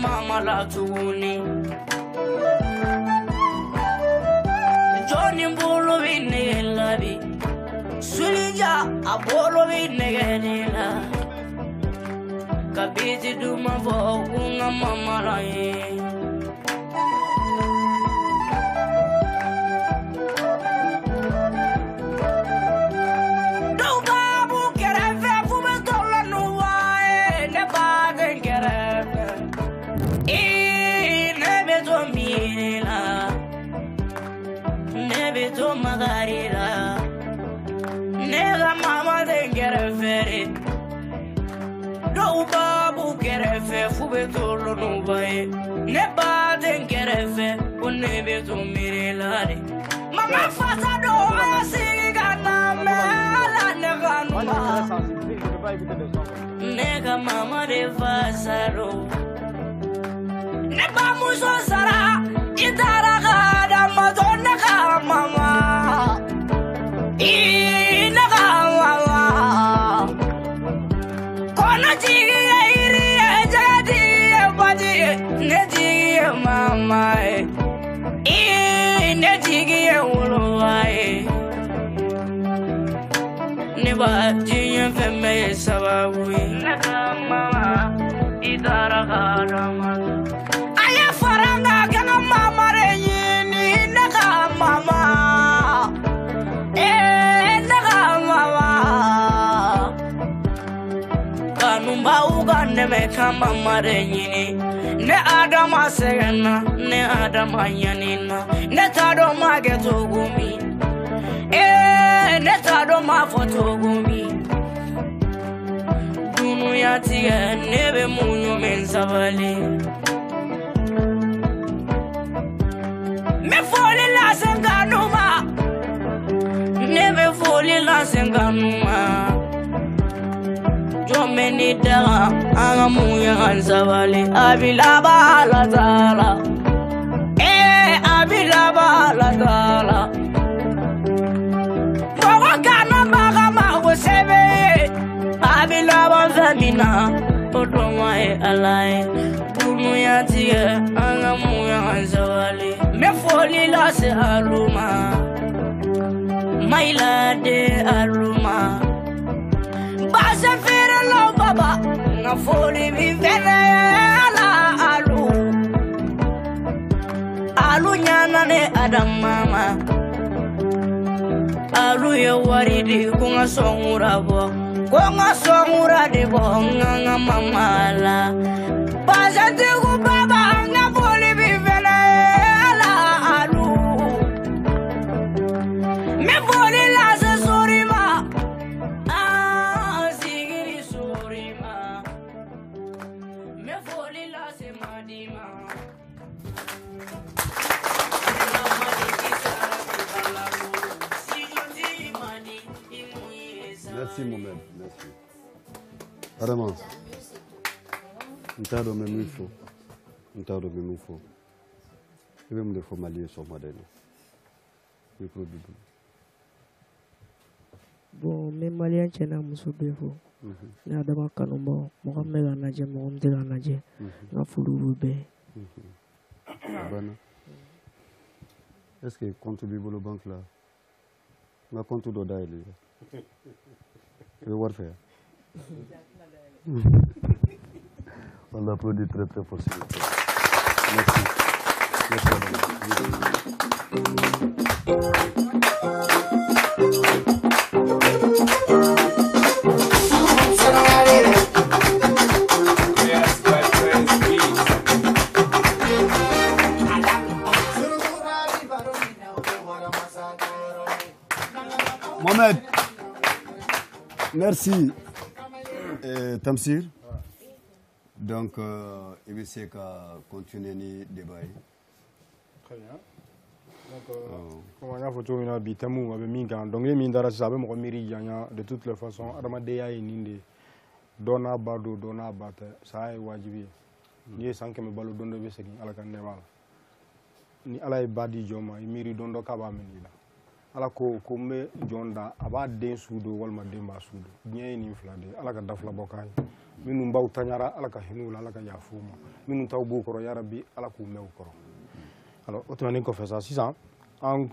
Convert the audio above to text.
Mama la tuni Johnny Bolo vine labi Sulija abolo vine ganila Kabiti duma vokunga mama la Nega mama de gerefere Do babu gerefe fube tolo no bae Ne ba de gerefe One be to mirelare Mama fasa do asiga na mela nega numa Nega mama de fasa do Ne ba muso sara Itara gada madonna ka mama Mama, in the jiggy, never Junior Femme Sabawi, Mama, Idarama. I am Faranga, Mama, in the Mama, in the Mama. Kanumba Uganda, make a Mama, Ne Adama Segana, ne Adama Yanina, ne Tadoma Getogumi, ne Tadoma Photogumi. Dunuyatia, nebe Munu Mensavali. Me fall in La Sanganuma, never fall in La Sanganuma. Many dara agamuya ansavali abilaba la tala abilaba la tala Baba kana magama wasebe abilaba zamina odoma alai dunuya tie agamuya ansavali me foli la se aluma maila de aluma Basa fere lo baba na foli mi venela alu nyana ne adam mama alu ye waridi kunga songura de bo nganga mama la basa te ku baba na foli mi venela alu me foli la se sorima Merci mon bébé, merci. Adama, ntado memifo, ntado memufo. Ibe mde formalie sur madeni. Micro bibu. Bon, mes Maliens tiennent muso befo. Ni Adama Kanumba, Mohamed Anaje, Mohamed Anaje, na fulu be. Abana. Est-ce que compte bibu le banque là? nga compte dɔ dayɛlɛ i bɛ wari fɛ on l'applaudit très très fort s'il vous plaît. Merci. Mohamed, merci. Tamsir, donc il va essayer de continuer le débat. Très bien. Donc, comme on a fait tout le monde, Bitamou avait mis en donc les mindara savait mon miri de toutes les façons. Aramadea est ninde. Dona bado, dona bate. Ça est wajibi. Ni sans que me balo donne de vesegi à la candemal. Ni ala badi joma, miri dondo kaba menila. Ala ko me jonda aba den sudo walma den ba sudo nyen ni flade ala ka dafla bokay minu baw tanyara ala ka hinu ala ka yafuma minu taw bu ko ya rabbi ala ku mew ko alors autrement ko fait ça 600 en